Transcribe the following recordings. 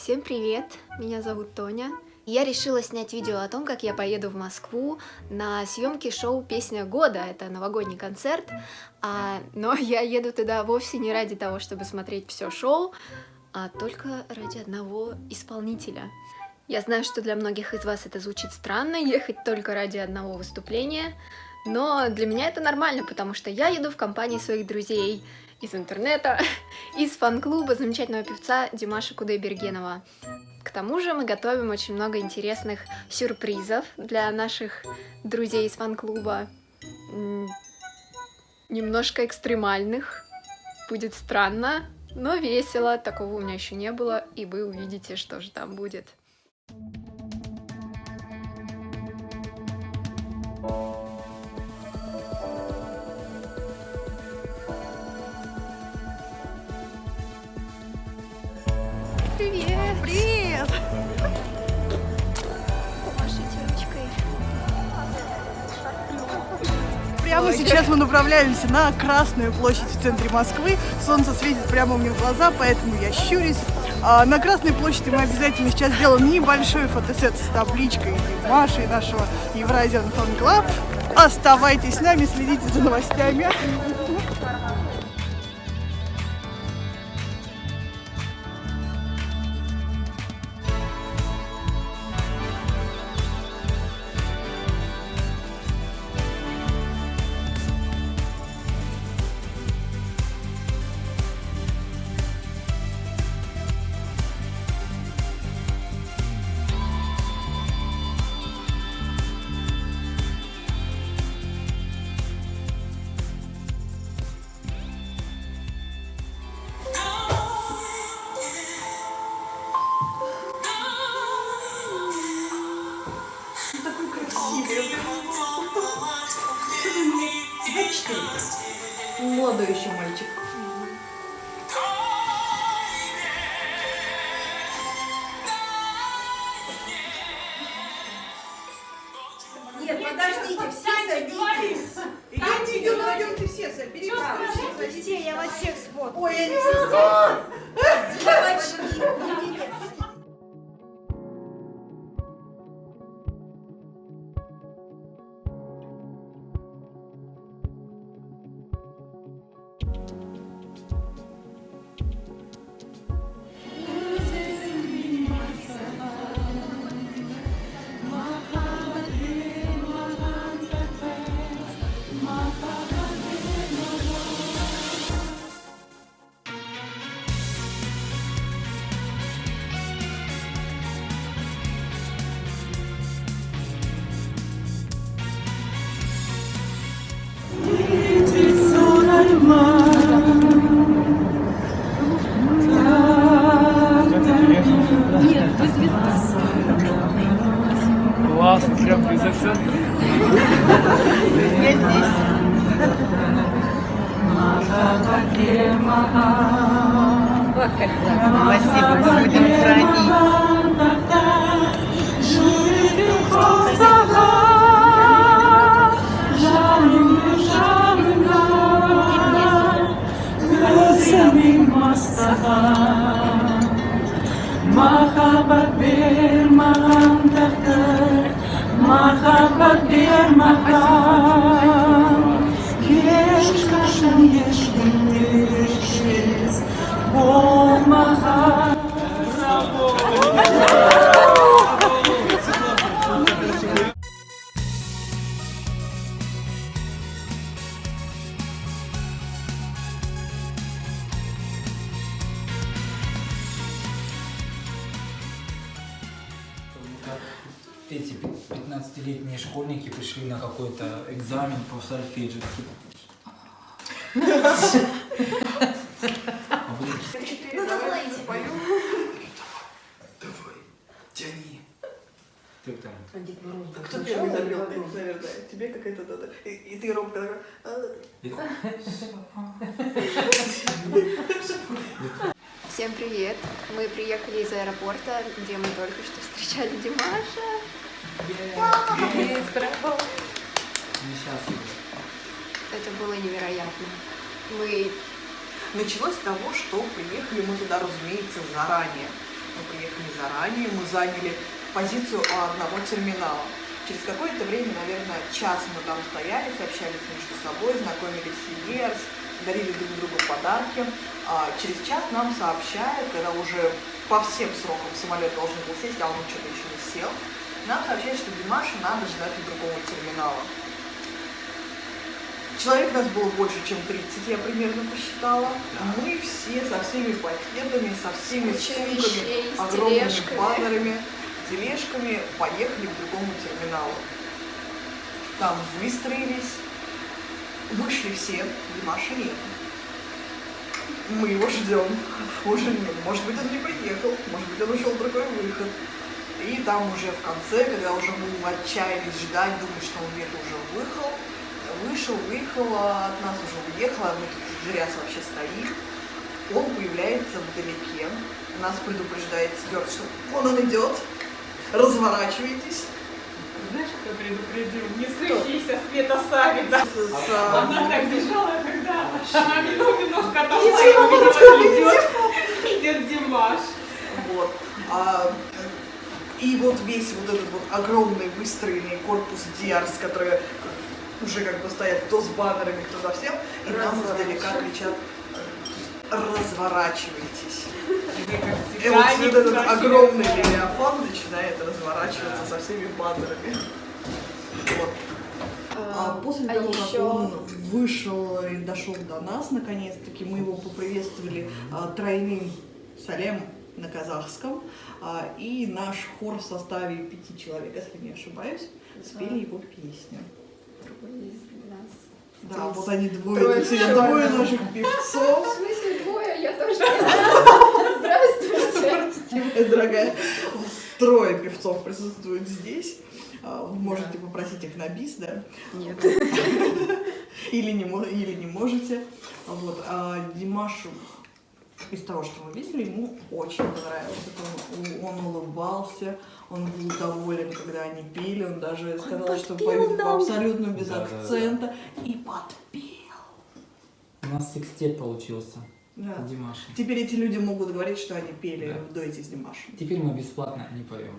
Всем привет! Меня зовут Тоня. Я решила снять видео о том, как я поеду в Москву на съемки шоу «Песня года». Это новогодний концерт. Но я еду туда вовсе не ради того, чтобы смотреть все шоу, а только ради одного исполнителя. Я знаю, что для многих из вас это звучит странно, ехать только ради одного выступления, но для меня это нормально, потому что я еду в компании своих друзей из интернета, из фан-клуба замечательного певца Димаша Кудайбергенова. К тому же мы готовим очень много интересных сюрпризов для наших друзей из фан-клуба, немножко экстремальных, будет странно, но весело, такого у меня еще не было, и вы увидите, что же там будет. Привет! Привет! Помашите ручкой. Прямо сейчас мы направляемся на Красную площадь в центре Москвы. Солнце светит прямо мне в глаза, поэтому я щурюсь. На Красной площади мы обязательно сейчас сделаем небольшой фотосет с табличкой Маши и нашего Евразиан Fan Club. Оставайтесь с нами, следите за новостями. Молодой еще мальчик. Нет, подождите, все садитесь. Идемте все, соберитесь. Все, я вас всех сфоткаю. Ой, я не все. Девочки. Классно, прям без акцента. Я здесь. Вот как классно. Спасибо, мы будем хранить. مرحبا بالمغام تختار مرحبا بالمغام كيش كشن يشكن يشكيز ومغام Эти 15-летние школьники пришли на какой-то экзамен по сольфеджио. Ну давайте. Давай, тяни. Ты там. Кто первый забил? Наверное, тебе какая-то надо. И ты, Ромка, Всем привет! Мы приехали из аэропорта, где мы только что встречали Димаша. Это было невероятно. Началось с того, что приехали мы туда, разумеется, заранее. Мы приехали заранее, мы заняли позицию у одного терминала. Через какое-то время, наверное, час мы там стояли, общались между собой, знакомились с Диерс, дарили друг другу подарки. Через час нам сообщают, когда уже по всем срокам самолет должен был сесть, а он что-то еще не сел, нам сообщают, что Димаша надо ждать у другого терминала. Человек нас было больше, чем 30, я примерно посчитала. Мы все со всеми пакетами, со всеми сумками, огромными баннерами, тележками поехали к другому терминалу. Там выстроились, вышли все, Димаша нет. Мы его ждем. Уже нет. Может быть, он не приехал, может быть, он ушел в другой выход. И там уже в конце, когда уже мы отчаялись ждать, думали, что он где-то уже выехал от нас, уже уехал, а мы тут зря вообще стоим. Он появляется вдалеке, нас предупреждает Стюарт, что он идет, разворачивайтесь. Знаешь, кто предупредил? Несущийся Света Савина. Она так бежала, когда она немножко отошла и увидела, идет Димаш. Вот. И вот весь вот этот вот огромный выстроенный корпус Диарс, которые уже как бы стоят кто с баннерами, кто за всем, и нам издалека кричат: разворачивайтесь. И вот этот огромный левиафан начинает разворачиваться со всеми баннерами. Вот. После того, как он вышел и дошел до нас, наконец-таки, мы его поприветствовали тройным салем на казахском, и наш хор в составе 5 человек, если не ошибаюсь, спели его песню. Да, вот они двое наших певцов. В смысле двое? Я тоже. Здравствуйте. Дорогая, 3 певцов присутствуют здесь. Вы можете попросить их на бис, да? Нет. Или не можете. Вот. Димашу, из того, что мы видели, ему очень понравилось. Он улыбался, он был доволен, когда они пели. Он даже сказал, что поют абсолютно без акцента. И подпел. У нас секстет получился. Да. Димаша. Теперь эти люди могут говорить, что они пели в дуэте с Димашем. Теперь мы бесплатно не поем.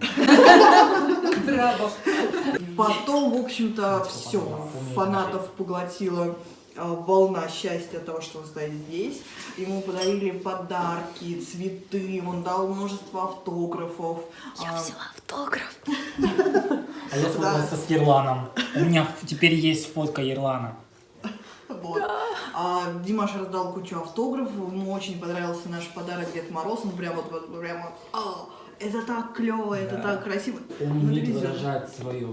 Потом, в общем-то, все. Фанатов поглотила волна счастья от того, что он стоит здесь. Ему подарили подарки, цветы, он дал множество автографов. Я взяла автограф. А я сфоткался с Ерланом. У меня теперь есть фотка Ерлана. Вот. Димаш раздал кучу автографов, ему очень понравился наш подарок Дед Мороз, он прямо это так клево, это так красиво. Он умеет выражать свой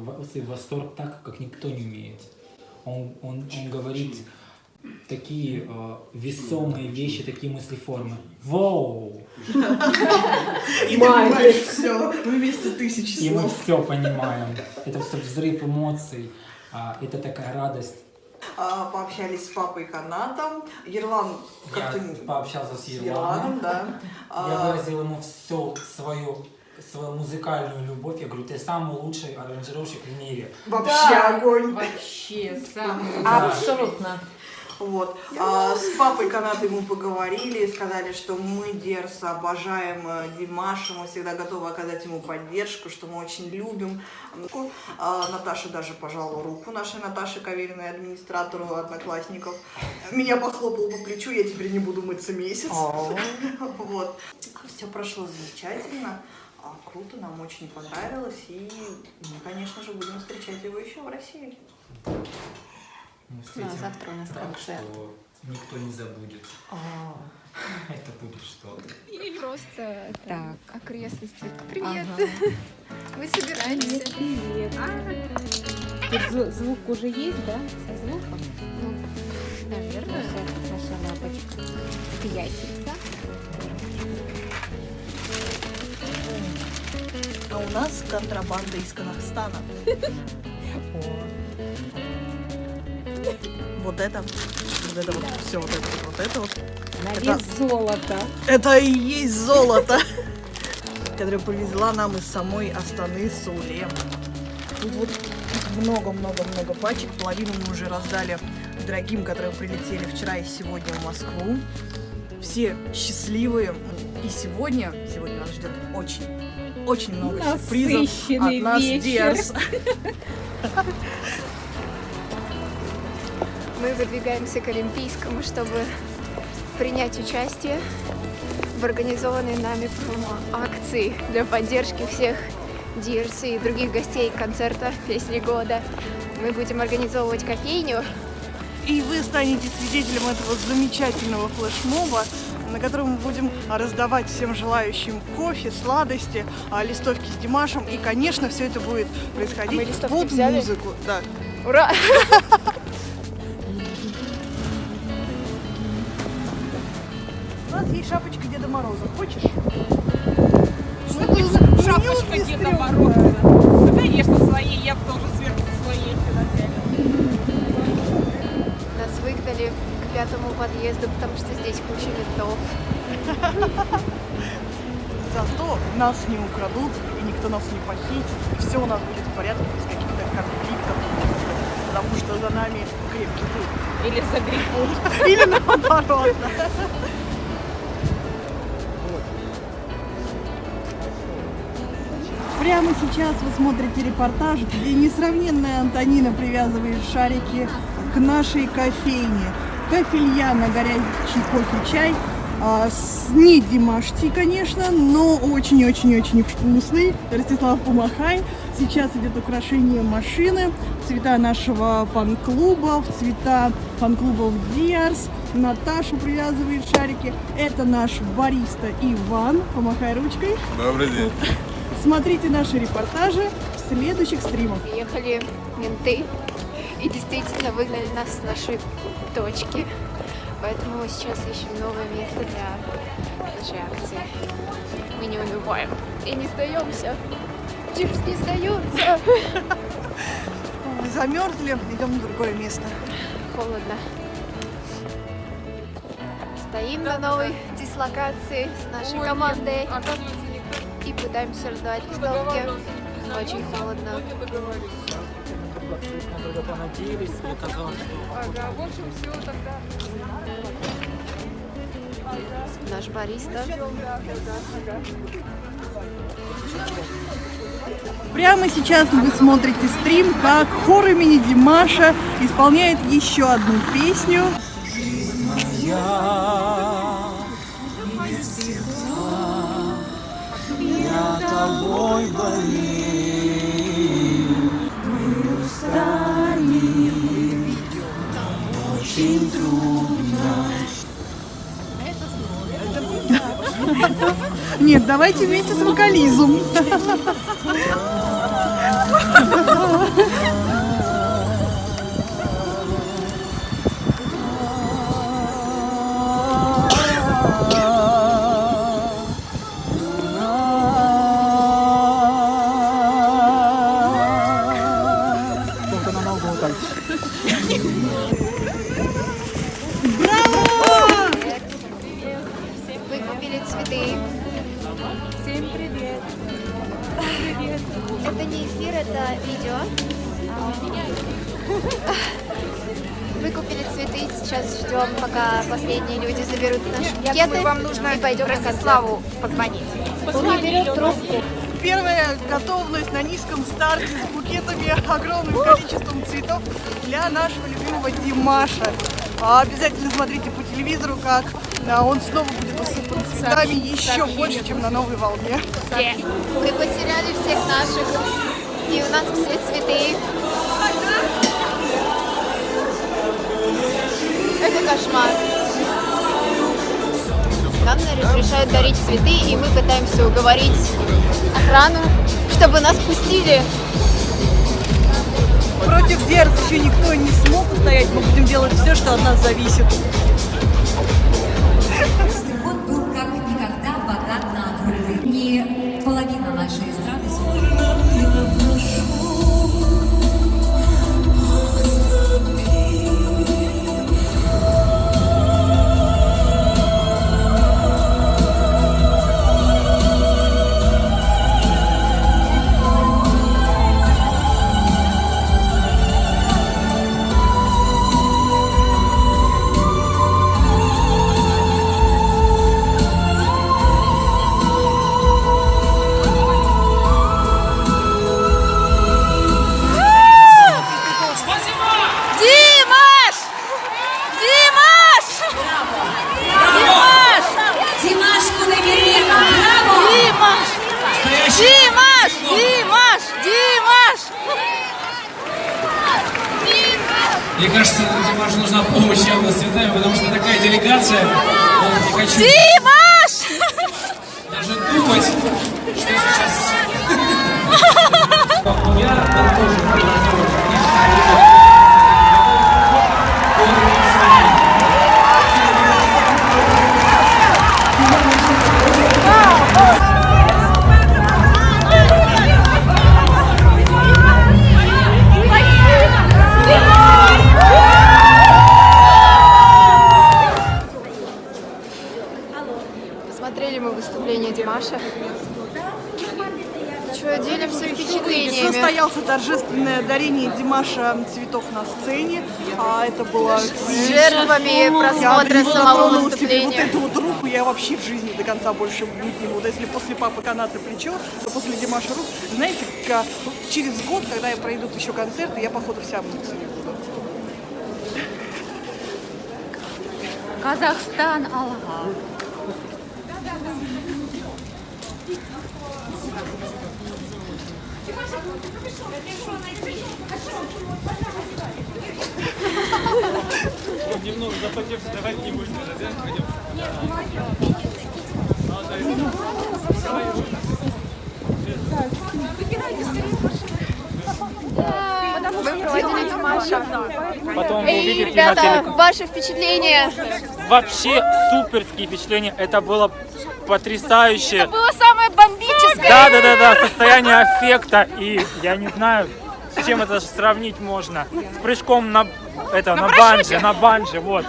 восторг так, как никто не умеет. Он говорит такие весомые вещи, такие мыслеформы. Воу! И ты понимаешь все, вместо 1000 И мы слов. все понимаем. Это все взрыв эмоций, это такая радость. Пообщались с папой Канатом. Ерлан как-то пообщался с Ерланом, да. Я выразил ему всю свою музыкальную любовь. Я говорю, ты самый лучший аранжировщик в мире. Вообще огонь. Вообще, сам. Да. Абсолютно. Вот. С папой Каната мы поговорили, сказали, что мы Диерс обожаем Димаша, мы всегда готовы оказать ему поддержку, что мы очень любим. Наташа даже пожала руку нашей Наташе Кавериной, администратору Одноклассников. Меня похлопал по плечу, я теперь не буду мыться месяц. Вот. Все прошло замечательно. Круто, нам очень понравилось, и мы, конечно же, будем встречать его еще в России. Завтра у нас концерт. Что никто не забудет. Это будет что-то. И просто Так. окрестности. Привет. Ага. Мы собираемся. Привет. Тут звук уже есть, да? Со звуком? Ну, наверное. Наша лапочка. Это яйцеца. А у нас контрабанда из Казахстана. Вот это вот, все вот это вот. На Это- вес золота. Это и есть золото, которое привезла нам из самой Астаны Сауле. Тут вот много-много-много пачек. Половину мы уже раздали дорогим, которые прилетели вчера и сегодня в Москву. Все счастливые. И сегодня нас ждет очень много сюрпризов от Насыщенный нас, вечер. Диарс. Мы выдвигаемся к Олимпийскому, чтобы принять участие в организованной нами промо-акции для поддержки всех DRC и других гостей концерта «Песни года». Мы будем организовывать кофейню. И вы станете свидетелем этого замечательного флешмоба, на котором мы будем раздавать всем желающим кофе, сладости, листовки с Димашем. И, конечно, все это будет Мы происходить листовки под взяли? музыку. Да. Ура! У нас есть шапочка Деда Мороза. Хочешь? Шапочка Деда Мороза. Ну, конечно, свои, я бы тоже сверху своей Нас выгнали к 5-му подъезду, потому что здесь куча ментов. Зато нас не украдут, и никто нас не похитит, и все у нас будет в порядке, без каких-то конфликтов, потому что за нами крепкий тыл. Или загребут. Или наоборот. Прямо сейчас вы смотрите репортаж, где несравненная Антонина привязывает шарики к нашей кофейне. Кафельяна, горячий кофе-чай. Не Димаш-ти, конечно, но очень-очень-очень вкусный. Ростислав, помахай. Сейчас идет украшение машины, цвета нашего фан-клуба, цвета фан-клубов Диарс. Наташа привязывает шарики. Это наш бариста Иван. Помахай ручкой. Добрый день. Смотрите наши репортажи в следующих стримах. Приехали менты и действительно выгнали нас с нашей точки. Поэтому мы сейчас ищем новое место для нашей акции. Мы не унываем и не сдаемся. Дирс не сдается. Замерзли, идем на другое место. Холодно. Стоим на новой дислокации с нашей командой и пытаемся раздавать листовки. Очень холодно. Наш бариста. Прямо сейчас вы смотрите стрим, как хор имени Димаша исполняет еще одну песню. Я тобой болею, мы устали, очень трудно. Нет, давайте вместе с вокализом. Вы купили цветы. Всем привет. Привет. Это не эфир, это видео. Мы купили цветы, сейчас ждем, пока последние люди заберут наши букеты. Вам нужно и пойдем на Ростиславу позвонить. концерт. Он не берет трубку. Первая готовность на низком старте с букетами, огромным количеством цветов для нашего любимого Димаша. Обязательно смотрите по телевизору, как он снова будет усыпан цветами еще больше, чем на новой волне. Мы потеряли всех наших, и у нас все цветы. Это кошмар. Нам разрешают дарить цветы, и мы пытаемся уговорить охрану, чтобы нас пустили. Против Диарс еще никто не смог устоять, мы будем делать все, что от нас зависит. Год был как никогда богат на отрывы. Не половина нашей эстрады Мне кажется, Димашу нужна помощь явно с цветами, потому что такая делегация. Не хочу даже думать, что сейчас... Посмотрели мы выступление Димаша. Что, делимся впечатлениями? Состоялся торжественное дарение Димаша цветов на сцене. Это было С жертвами просмотра я самого вот выступления. эту вот руку я вообще в жизни до конца больше не могу. Вот если после папы канаты плечо, то после Димаша рук. Знаете, через год, когда я пройдут еще концерты, я походу вся мнуться не буду. Казахстан, Алга. Немного запотев, давать не будем, да? Пойдем. Вы проводили Димаша. Потом вы увидите Ребята, ваши впечатления? Вообще суперские впечатления. Это было потрясающе. Было самое бомбическое. Да, состояние аффекта. И я не знаю, с чем это сравнить можно. С прыжком на банджи, вот.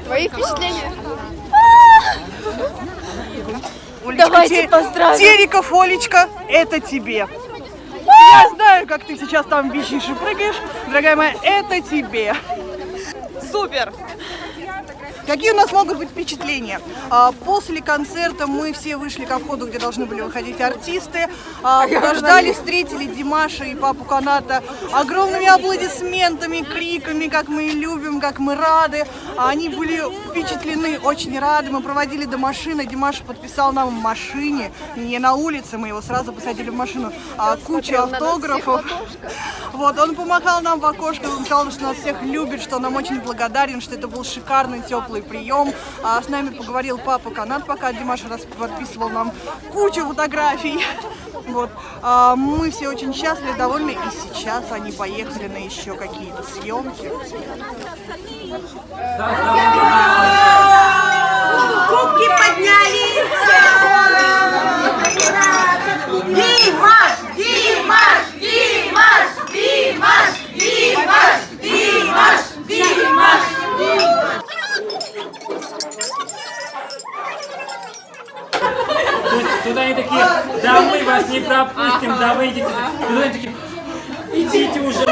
Твои впечатления? Олечка, Давайте поздравим. Териков, Олечка, это тебе. Я знаю, как ты сейчас там висишь и прыгаешь. Дорогая моя, это тебе. Супер! Какие у нас могут быть впечатления? После концерта мы все вышли ко входу, где должны были выходить артисты. Ждали, встретили Димаша и папу Каната огромными аплодисментами, криками, как мы и любим, как мы рады. Они были впечатлены, очень рады. Мы проводили до машины. Димаш подписал нам в машине, не на улице, мы его сразу посадили в машину. Кучу автографов. Вот, он помахал нам в окошко, он сказал, что нас всех любит, что нам очень благодарен, что это был шикарный, теплый прием. С нами поговорил папа Канат, пока Димаш подписывал нам кучу фотографий. Вот. Мы все очень счастливы, довольны, и сейчас они поехали на еще какие-то съемки. Кубки подняли! Димаш! Димаш! Димаш! Димаш! Димаш! Димаш! Димаш! Тут они такие, да мы вас не пропустим, да вы идите. Тут они такие, идите уже.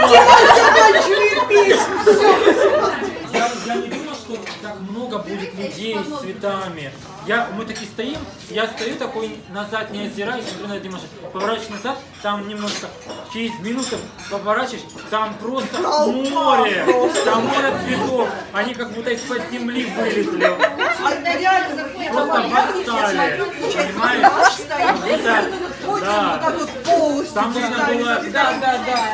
Я не думал, что так много будет людей с цветами. Мы такие стоим, я стою такой назад, не озираюсь, смотрю на Димаша, поворачиваюсь назад, там немножко, через минуту поворачиваешь, там просто море цветов, они как будто из-под земли вылезли. Просто восстали, понимаешь? Да. Там нужно было,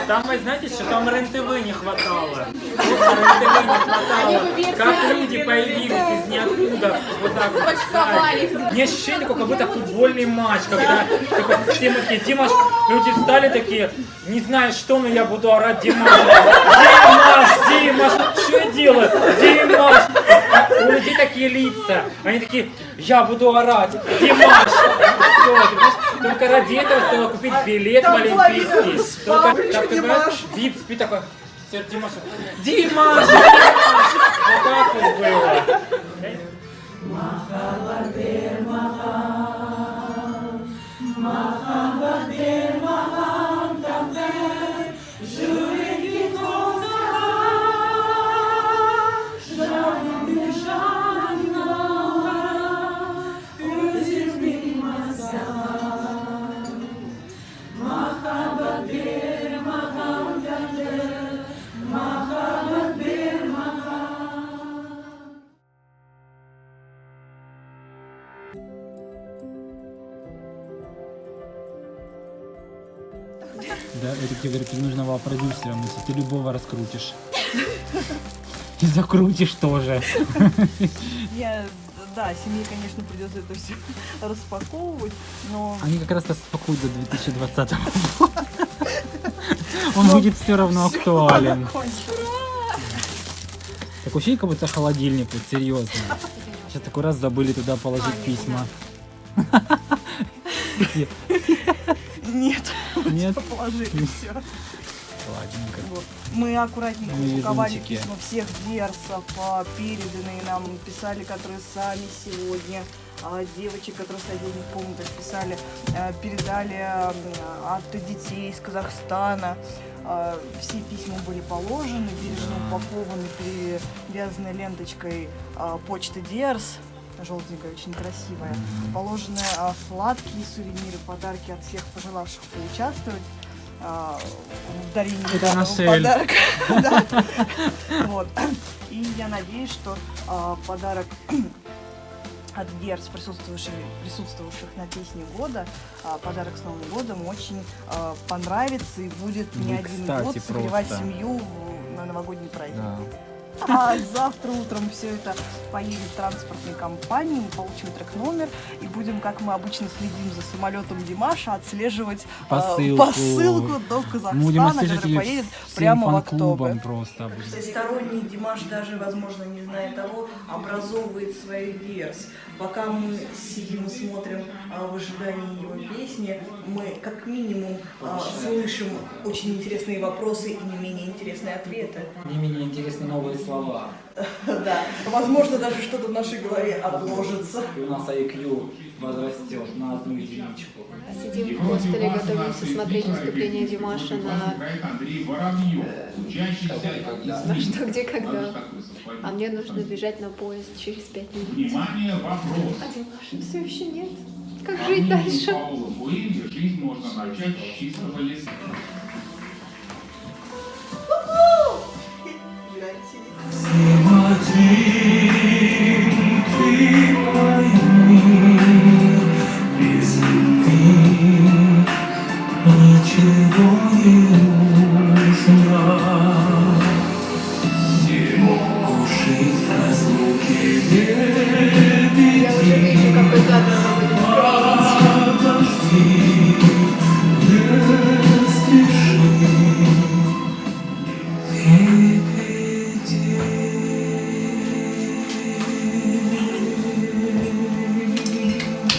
там вы знаете, что там РЕН-ТВ не хватало. Просто РЕН-ТВ не хватало. Как люди появились из ниоткуда, вот так вот. Мне ощущение такое, как будто футбольный матч, когда все мы такие, Димаш, люди встали такие, не знаю что, но я буду орать Димаш. Димаш, что я делаю? Димаш. У людей такие лица, они такие, я буду орать, Димаш. Все, только ради этого стоило купить билет в Олимпийский. Только, как ты понимаешь, Вип спит такой, Димаш, Димаш. Вот так вот было. Да, Эрик говорит, тебе нужно было продюсером, если ты любого раскрутишь. И закрутишь тоже. Да, семье, конечно, придется это все распаковывать, но... Они как раз распакуют до 2020 года. Он будет все равно актуален. Так ощущение, как будто холодильник, вот серьезно. Сейчас такой раз забыли туда положить письма. Нет, Нет? положили все. Ладненько. Вот. Мы аккуратненько Ну, упаковали везунчики. письма всех дерсов, переданные нам, писали, которые сами сегодня, девочек, которые в соседних комнатах писали, передали от детей из Казахстана. Все письма были положены, бережно упакованы, перевязаны ленточкой почты Дерс. Желтенькая, очень красивая. Положены сладкие сувениры, подарки от всех пожелавших поучаствовать в дарении Это данного Анашель. подарка. Да. Вот. И я надеюсь, что подарок от Дерс, присутствовавших на песне года, подарок с Новым годом очень понравится и будет не Ну, один кстати, год согревать просто. семью на новогодний праздник. Да. А завтра утром все это поедет в транспортной компании, мы получим трек-номер и будем, как мы обычно следим за самолетом Димаша, отслеживать посылку до Казахстана, Будем который отслеживать поедет всем прямо в фан-клубом октябре. просто. Всесторонний Димаш, даже, возможно, не зная того, образовывает свою Дерс. Пока мы сидим и смотрим в ожидании его песни, мы как минимум слышим очень интересные вопросы и не менее интересные ответы. Не менее интересны новые слова. Да, возможно, даже что-то в нашей голове обложится. И у нас IQ возрастет на 1 единичку. Сидим в хостеле, готовимся смотреть выступление Димаша на что, где, когда. А мне нужно бежать на поезд через 5 минут. Внимание, вопрос. А Димаша все еще нет. Как жить дальше? Паула Коэльо жизнь можно начать с чистого листа. Я уже вижу, какой кадр мы будем строить.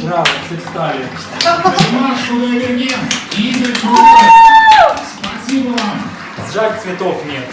Браво, все встали. Димаш Кудайберген, Игорь Крутой. Спасибо вам. Жаль, цветов нет.